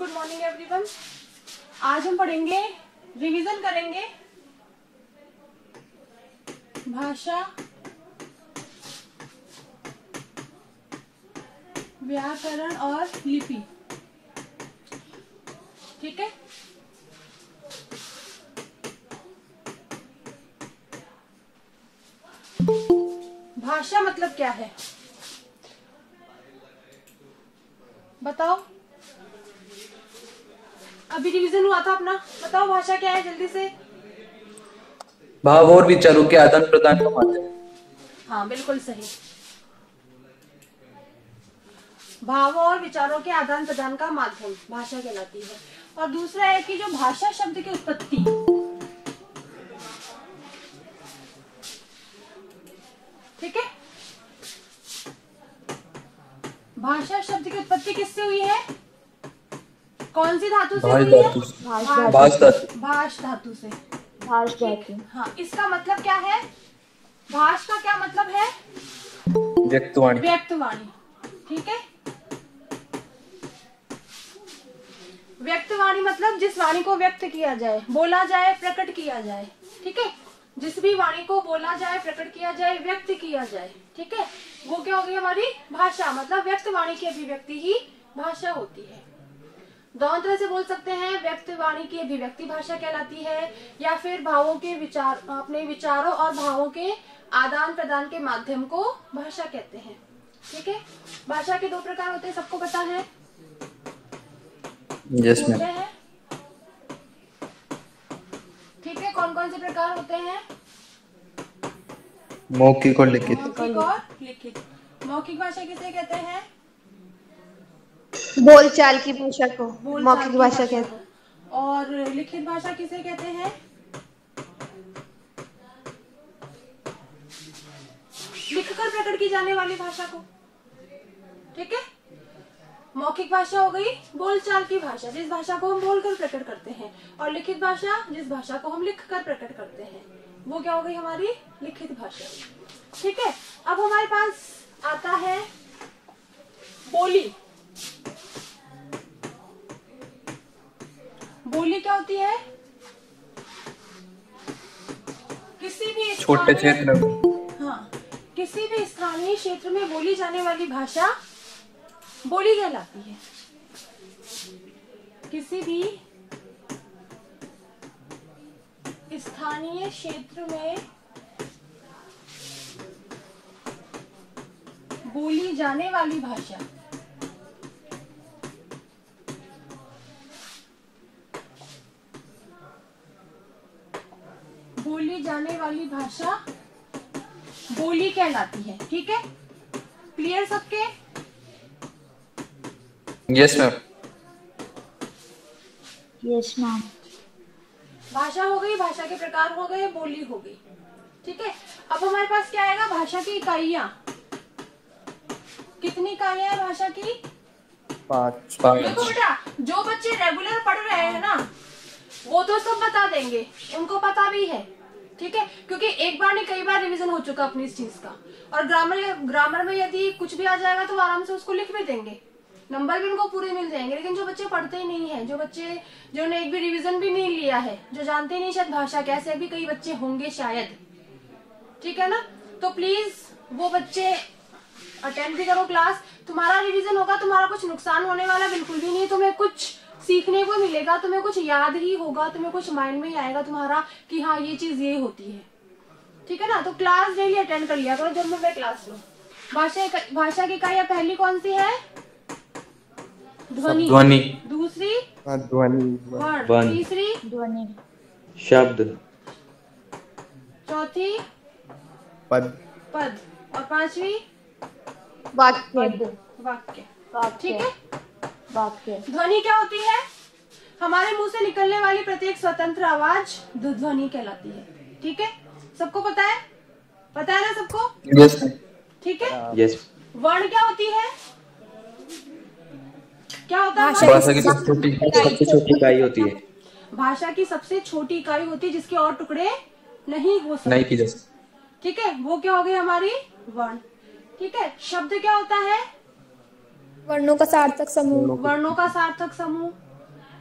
Good morning everyone. आज हम पढ़ेंगे, रिवीजन करेंगे भाषा, व्याकरण और लिपि। ठीक है, भाषा मतलब क्या है बताओ। अभी रिवीजन हुआ था अपना, बताओ भाषा क्या है जल्दी से। भाव और विचारों के आदान प्रदान का माध्यम। हाँ बिल्कुल सही, भावों और विचारों के आदान प्रदान का माध्यम भाषा कहलाती है। और दूसरा है कि जो भाषा शब्द की उत्पत्ति, ठीक है, भाषा शब्द की उत्पत्ति किससे हुई है, कौन सी धातु से हुई है? भाष धातु से। भाष धातु। हाँ, इसका मतलब क्या है, भाष का क्या मतलब है? व्यक्तवाणी। व्यक्तवाणी, ठीक है। व्यक्तवाणी मतलब जिस वाणी को व्यक्त किया जाए, बोला जाए, प्रकट किया जाए, ठीक है। जिस भी वाणी को बोला जाए, प्रकट किया जाए, व्यक्त किया जाए, ठीक है, वो क्या होगी हमारी भाषा। मतलब व्यक्त वाणी की अभिव्यक्ति ही भाषा होती है। दोनों तरह से बोल सकते हैं, व्यक्त वाणी की अभिव्यक्ति भाषा कहलाती है, या फिर भावों के विचार, अपने विचारों और भावों के आदान प्रदान के माध्यम को भाषा कहते हैं। ठीक है, भाषा के दो प्रकार होते हैं, सबको पता है। Yes ma'am. ठीक है, कौन कौन से प्रकार होते हैं? मौखिक और लिखित। मौखिक और लिखित। मौखिक भाषा किसे कहते हैं? बोलचाल की भाषा को मौखिक भाषा कहते हैं। और लिखित भाषा किसे कहते हैं? लिखकर प्रकट की जाने वाली भाषा को। ठीक है, मौखिक भाषा हो गई बोलचाल की भाषा, जिस भाषा को हम बोलकर प्रकट करते हैं, और लिखित भाषा जिस भाषा को हम लिखकर प्रकट करते हैं, वो क्या हो गई हमारी लिखित भाषा। ठीक है, अब हमारे पास आता है बोली। बोली क्या होती है? किसी भी छोटे क्षेत्र में, हाँ, किसी भी स्थानीय क्षेत्र में बोली जाने वाली भाषा बोली कहलाती है। किसी भी स्थानीय क्षेत्र में बोली जाने वाली भाषा बोली कहलाती है। ठीक है, क्लियर सबके? Yes ma'am. Yes ma'am. भाषा हो गई, भाषा के प्रकार हो गए, बोली हो गई। ठीक है, अब हमारे पास क्या आएगा, भाषा की इकाइयां। कितनी इकाइयां है भाषा की? 5। देखो बेटा, जो बच्चे रेगुलर पढ़ रहे हैं ना, वो तो सब बता देंगे, उनको पता भी है। ठीक है, क्योंकि एक बार नहीं कई बार रिवीजन हो चुका अपनी इस चीज का। और ग्रामर में यदि कुछ भी आ जाएगा तो आराम से उसको लिख भी देंगे, नंबर भी उनको पूरे मिल जाएंगे। लेकिन जो बच्चे पढ़ते ही नहीं है, जो बच्चे जिन्होंने एक भी रिवीजन भी नहीं लिया है, जो जानते नहीं शायद भाषा कैसे, भी कई बच्चे होंगे शायद, ठीक है ना, तो प्लीज वो बच्चे अटेंड भी करो क्लास। तुम्हारा रिवीजन होगा, तुम्हारा कुछ नुकसान होने वाला बिल्कुल भी नहीं। तुम्हें कुछ सीखने को मिलेगा, तुम्हें कुछ याद ही होगा, तुम्हें कुछ माइंड में ही आएगा तुम्हारा कि हाँ ये चीज ये होती है। ठीक है ना, तो क्लास डेली अटेंड कर लिया करो जब मैं क्लास लो। भाषा की इकाइयां पहली कौन सी है? ध्वनि। दूसरी ध्वनि। वर्ण। तीसरी ध्वनि। शब्द। चौथी पद। और पांचवी वाक्य। वाक्य। ठीक है, वाक्य। ध्वनि क्या होती है? हमारे मुंह से निकलने वाली प्रत्येक स्वतंत्र आवाज ध्वनि कहलाती है। ठीक है, सबको पता है? पता है ना सबको? यस। ठीक है, यस। वर्ण क्या होती है? क्या होता है? भाषा की सबसे छोटी इकाई होती है। भाषा की सबसे छोटी इकाई होती है जिसके और टुकड़े नहीं हो सकते। नहीं की जा सकती। ठीक है, वो क्या हो गई हमारी वर्ण। ठीक है, शब्द क्या होता है? वर्णों का सार्थक समूह। वर्णों का सार्थक समूह।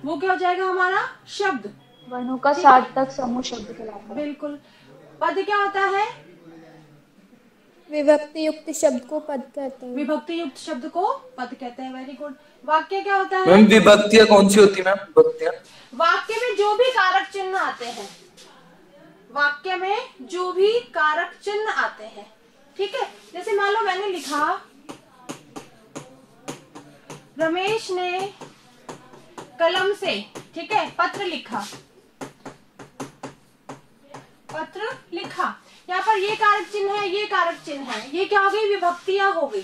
वो क्या हो जाएगा हमारा शब्द। वर्णों का सार्थक समूह शब्द कहलाता है। बिल्कुल। पद क्या होता है? विभक्ति युक्त शब्द को पद कहते हैं। विभक्ति युक्त शब्द को पद कहते हैं। Very good. वाक्य क्या होता है? मैम विभक्तियां कौन सी होती है मैम? विभक्तियां वाक्य में जो भी कारक चिन्ह आते हैं, वाक्य में जो भी कारक चिन्ह आते हैं, ठीक है। जैसे मान लो मैंने लिखा रमेश ने कलम से, ठीक है, पत्र लिखा, पत्र लिखा। यहाँ पर ये कारक चिन्ह है, ये कारक चिन्ह है, ये क्या हो गई? विभक्तियां हो गई,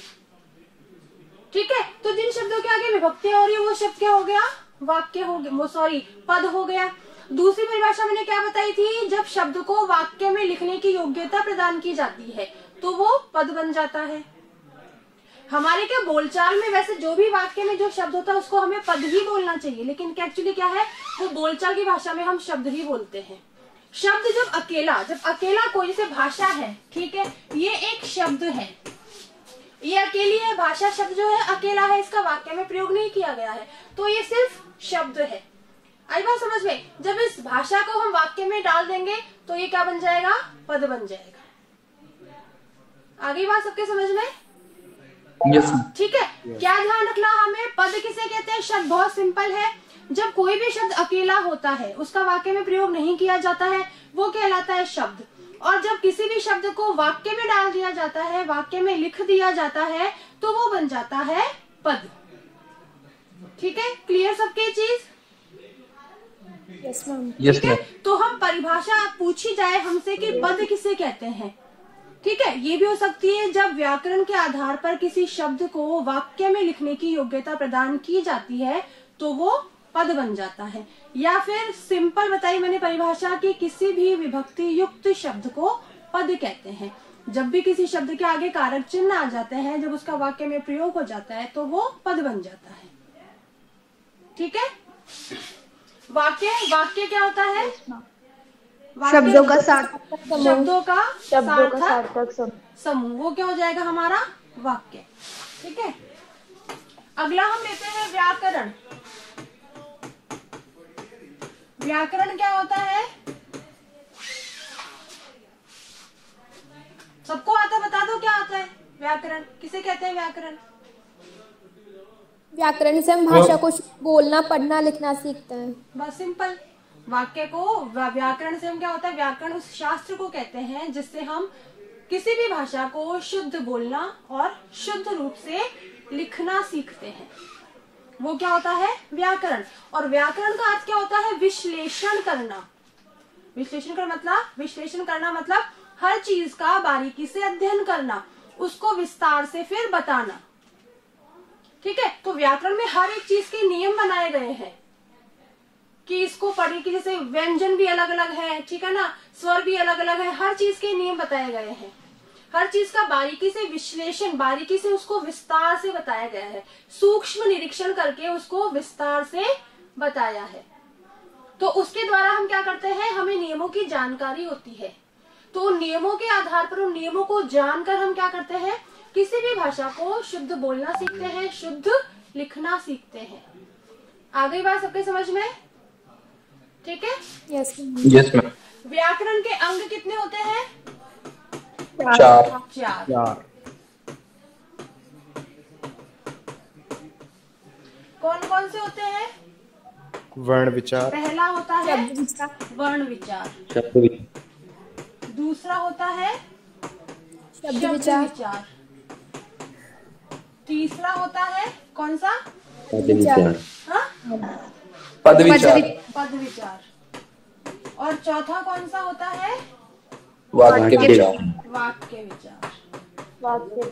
ठीक है। तो जिन शब्दों के आगे विभक्तियां हो रही है वो शब्द क्या हो गया? वाक्य हो गया, वो सॉरी पद हो गया। दूसरी परिभाषा मैंने क्या बताई थी? जब शब्द को वाक्य में लिखने की योग्यता प्रदान की जाती है तो वो पद बन जाता है। हमारे क्या बोलचाल में वैसे जो भी वाक्य में जो शब्द होता है उसको हमें पद ही बोलना चाहिए, लेकिन क्या एक्चुअली क्या है, वो बोलचाल की भाषा में हम शब्द ही बोलते हैं। शब्द जब अकेला कोई से भाषा है, ठीक है, ये एक शब्द है, ये अकेली है। भाषा शब्द जो है अकेला है, इसका वाक्य में प्रयोग नहीं किया गया है, तो ये सिर्फ शब्द है। आई बात समझ में? जब इस भाषा को हम वाक्य में डाल देंगे तो ये क्या बन जाएगा? पद बन जाएगा। आगे बात सबके समझ में? यस। ठीक है। क्या ध्यान रखना हमें? पद किसे कहते हैं? शब्द बहुत सिंपल है। जब कोई भी शब्द अकेला होता है, उसका वाक्य में प्रयोग नहीं किया जाता है, वो कहलाता है शब्द। और जब किसी भी शब्द को वाक्य में डाल दिया जाता है, वाक्य में लिख दिया जाता है, तो वो बन जाता है पद। ठीक है, क्लियर सबके चीज? Yes ma'am. यस ठीक है। तो हम परिभाषा पूछी जाए हमसे कि पद किसे कहते हैं, ठीक है, ये भी हो सकती है जब व्याकरण के आधार पर किसी शब्द को वाक्य में लिखने की योग्यता प्रदान की जाती है तो वो पद बन जाता है। या फिर सिंपल बताई मैंने परिभाषा कि किसी भी विभक्ति युक्त शब्द को पद कहते हैं। जब भी किसी शब्द के आगे कारक चिन्ह आ जाते हैं, जब उसका वाक्य में प्रयोग हो जाता है तो वो पद बन जाता है। ठीक है। वाक्य क्या होता है? शब्दों का सार्थक शब्दों का सार्थक समूह, वो क्या हो जाएगा हमारा? वाक्य। ठीक है। अगला हम लेते हैं व्याकरण। व्याकरण क्या होता है? सबको आता? बता दो क्या आता है व्याकरण? किसे कहते हैं व्याकरण? व्याकरण से हम भाषा को बोलना, पढ़ना, लिखना सीखते हैं। बस सिंपल। वाक्य को व्याकरण से हम क्या होता है? व्याकरण उस शास्त्र को कहते हैं जिससे हम किसी भी भाषा को शुद्ध बोलना और शुद्ध रूप से लिखना सीखते हैं, वो क्या होता है? व्याकरण। और व्याकरण का अर्थ क्या होता है? विश्लेषण करना। विश्लेषण करना मतलब हर चीज का बारीकी से अध्ययन करना, उसको विस्तार से फिर बताना। ठीक है। तो व्याकरण में हर एक चीज के नियम बनाए गए हैं कि इसको पढ़ने की, जैसे व्यंजन भी अलग अलग है, ठीक है ना, स्वर भी अलग अलग है, हर चीज के नियम बताए गए हैं। हर चीज का बारीकी से विश्लेषण, बारीकी से उसको विस्तार से बताया गया है, सूक्ष्म निरीक्षण करके उसको विस्तार से बताया है। तो उसके द्वारा हम क्या करते हैं? हमें नियमों की जानकारी होती है, तो उन नियमों के आधार पर, उन नियमों को जानकर हम क्या करते हैं? किसी भी भाषा को शुद्ध बोलना सीखते हैं, शुद्ध लिखना सीखते हैं। आ गई बात सबके समझ में? ठीक है। Yes ma'am. व्याकरण के अंग कितने होते हैं? 4। कौन कौन से होते हैं? वर्ण विचार। पहला होता है वर्ण विचार, दूसरा होता है शब्द विचार, तीसरा होता है कौन सा? पद विचार। हाँ? पद विचार। पद विचार। और चौथा कौन सा होता है? वाक्य विचार। वाक्य विचार। वाक्य।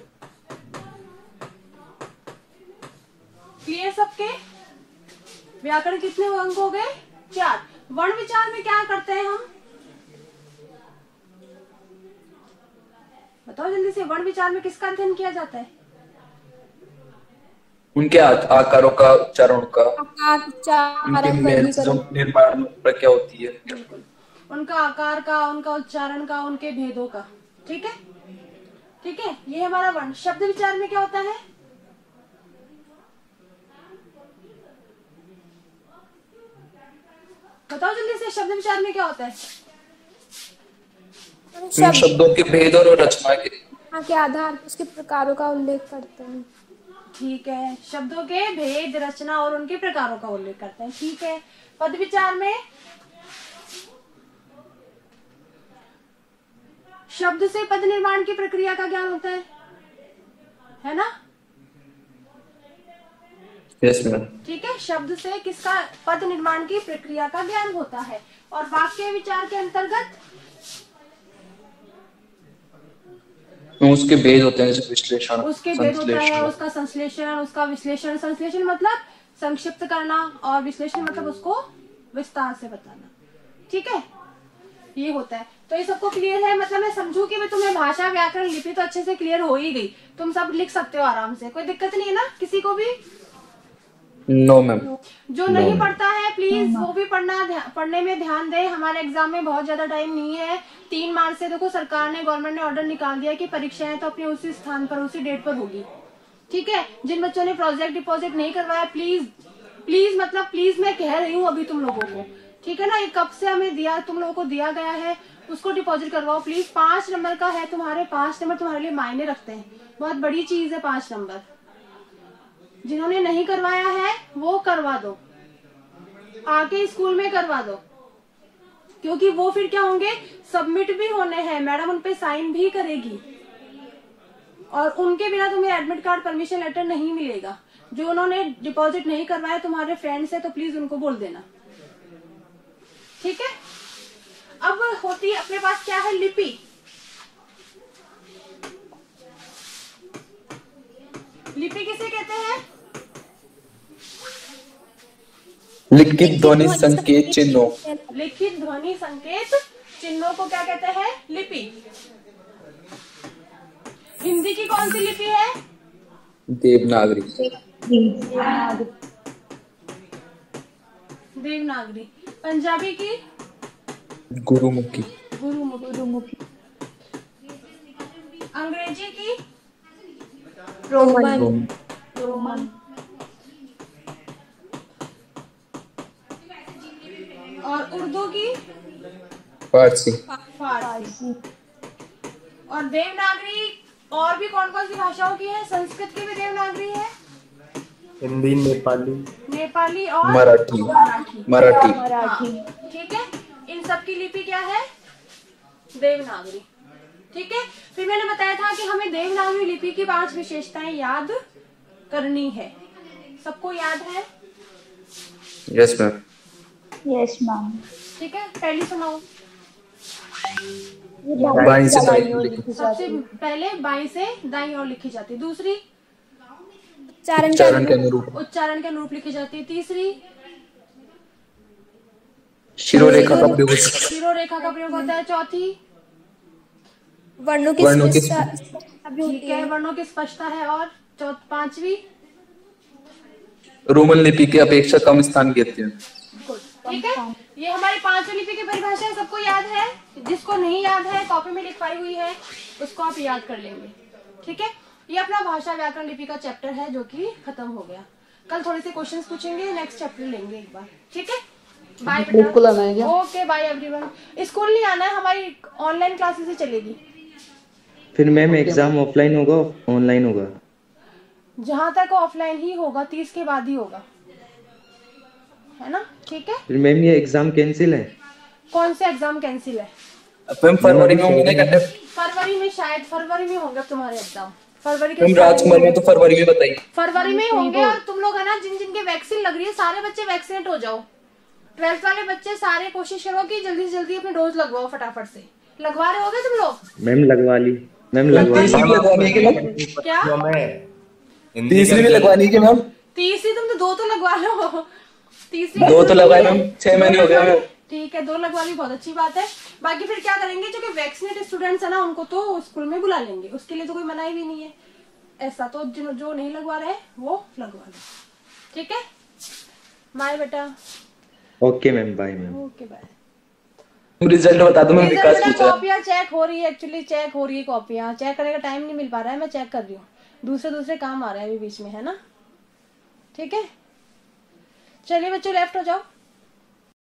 क्लियर सबके? व्याकरण कितने अंक हो गए? 4। वर्ण विचार में क्या करते हैं हम? बताओ जल्दी से। वर्ण विचार में किसका अध्ययन किया जाता है? उनके आकारों का, उच्चारण का, आकार, उनके निर्माण प्रक्रिया होती है। बिल्कुल। उनका आकार का, उनका उच्चारण का, उनके भेदों का। ठीक है। ठीक है, ये हमारा वर्ण। शब्द विचार में क्या होता है? शब्द विचार में क्या होता है? इन शब्दों के भेद और रचना के के आधार पर उसके प्रकारों का उल्लेख करते हैं। ठीक है, शब्दों के भेद, रचना और उनके प्रकारों का उल्लेख करते हैं। ठीक है, पद विचार में शब्द से पद निर्माण की प्रक्रिया का ज्ञान होता है ना? Yes ma'am. ठीक है, शब्द से किसका पद निर्माण की प्रक्रिया का ज्ञान होता है। और वाक्य विचार के अंतर्गत उसके भेद होते हैं, जैसे विश्लेषण, उसके भेद होता है, उसका संश्लेषण, उसका विश्लेषण। संश्लेषण मतलब संक्षिप्त करना और विश्लेषण मतलब उसको विस्तार से बताना। ठीक है, ये होता है। तो ये सबको क्लियर है? मतलब मैं समझू कि मैं तुम्हें भाषा, व्याकरण, लिपि तो अच्छे से क्लियर हो ही गई, तुम सब लिख सकते हो आराम से, कोई दिक्कत नहीं है ना किसी को भी? No ma'am. जो नहीं पढ़ता है प्लीज वो भी पढ़ने में ध्यान दे। हमारे एग्जाम में बहुत ज्यादा टाइम नहीं है। 3 मार्च से देखो सरकार ने, गवर्नमेंट ने ऑर्डर निकाल दिया कि परीक्षाएं तो अपने उसी स्थान पर, उसी डेट पर होगी। ठीक है, जिन बच्चों ने प्रोजेक्ट डिपॉजिट नहीं करवाया, प्लीज प्लीज मतलब प्लीज मैं कह रही हूँ अभी तुम लोगों को, ठीक है ना? ये कब से हमें दिया, तुम लोगों को दिया गया है, उसको डिपॉजिट करवाओ प्लीज। 5 नंबर का है तुम्हारे, 5 नंबर तुम्हारे लिए मायने रखते हैं, बहुत बड़ी चीज है 5 नंबर। जिन्होंने नहीं करवाया है वो करवा दो, आके स्कूल में करवा दो, क्योंकि वो फिर क्या होंगे, सबमिट भी होने हैं, मैडम उन पे साइन भी करेगी और उनके बिना तुम्हें एडमिट कार्ड, परमिशन लेटर नहीं मिलेगा। जो उन्होंने डिपॉजिट नहीं करवाया तुम्हारे फ्रेंड्स है तो प्लीज उनको बोल देना। ठीक है, अब होती है अपने पास क्या है, लिपि। लिपि किसे कहते हैं? लिखित ध्वनि संकेत चिन्हों। लिखित ध्वनि संकेत चिन्हों को क्या कहते हैं? लिपि। हिंदी की कौन सी लिपि है? देवनागरी। देवनागरी। पंजाबी की? गुरुमुखी। गुरुमुखी। अंग्रेजी की? रोमन। और उर्दू की? फारसी। और देवनागरी और भी कौन कौन सी भाषाओं की है? संस्कृत की भी देवनागरी है, हिंदी, नेपाली और मराठी। ठीक है, इन सब की लिपि क्या है? देवनागरी। ठीक है, फिर मैंने बताया था कि हमें देवनागरी लिपि की 5 विशेषताएं याद करनी है। सबको याद है? Yes ma'am. Yes ma'am. ठीक है, पहली सुनाओ। बाईं से दाईं ओर सबसे पहले बाईं से दाईं ओर लिखी जाती है। दूसरी उच्चारण के अनुरूप। उच्चारण के अनुरूप लिखी जाती है। तीसरी शिरोरेखा का प्रयोग। शिरोरेखा का प्रयोग होता है। चौथी वर्णों की स्पष्टता भी होती ठीक है, है। वर्णों की स्पष्टता है। और पांचवी रोमन लिपि की अपेक्षा कम स्थान देते हैं। ठीक है, ये हमारी 5वीं लिपि की परिभाषा है, सबको याद है? जिसको नहीं याद है कॉपी में लिखवाई हुई है उसको आप याद कर लेंगे। ठीक है, ये अपना भाषा व्याकरण लिपि का चैप्टर है जो कि खत्म हो गया। कल थोड़े से क्वेश्चंस पूछेंगे, नेक्स्ट चैप्टर लेंगे एक बार। ठीक है, बाय बेटा। Okay bye everyone. स्कूल नहीं आना है, हमारी ऑनलाइन क्लासेस ही चलेगी। फिर मैम एग्जाम ऑफलाइन होगा ऑनलाइन होगा? जहाँ तक ऑफलाइन ही होगा, 30 के बाद ही होगा, है ना? ठीक है, फिर मैम ये एग्जाम कैंसिल है? कौन से एग्जाम कैंसिल है? मैम फरवरी में होंगे ना? फरवरी में, शायद फरवरी में होंगे तुम्हारे एग्जाम। फरवरी मैम राजकुमार में तो फरवरी में बताइए। फरवरी में होंगे। और तुम लोग है ना, जिन जिनके वैक्सीन लग रही है सारे बच्चे वैक्सीनेट हो जाओ। 12th वाले बच्चे सारे कोशिश करो कि जल्दी से जल्दी अपने डोज लगवाओ फटाफट से। लगवा रहे होगे तुम लोग? मैम लगवा ली। मैम लगवानी है क्या? तीसरी भी लगवानी है मैम? तीसरी तुम तो 2 तो लगवा लो। तीसरी 2 तो लगवाए मैम, 6 महीने हो गए। ठीक है, 2 लगवा ली, बहुत अच्छी बात है। बाकी फिर क्या करेंगे, जो कि वैक्सीनेटेड स्टूडेंट्स है ना उनको तो स्कूल में बुला लेंगे, उसके लिए तो कोई मनाही भी नहीं है ऐसा। तो जो नहीं लगवा रहे वो लगवा लो। ठीक है, बाय बेटा। Okay ma'am, bye ma'am. Okay bye. Result बता दो मैम। विकास पूछ रहा है। कॉपियां चेक हो रही है, एक्चुअली चेक हो रही है कॉपियां। चेक करने का टाइम नहीं मिल पा रहा है, मैं चेक कर रही हूँ। दूसरे काम आ रहा है अभी बीच में, है ना? ठीक है, चलिए बच्चों लेफ्ट हो जाओ।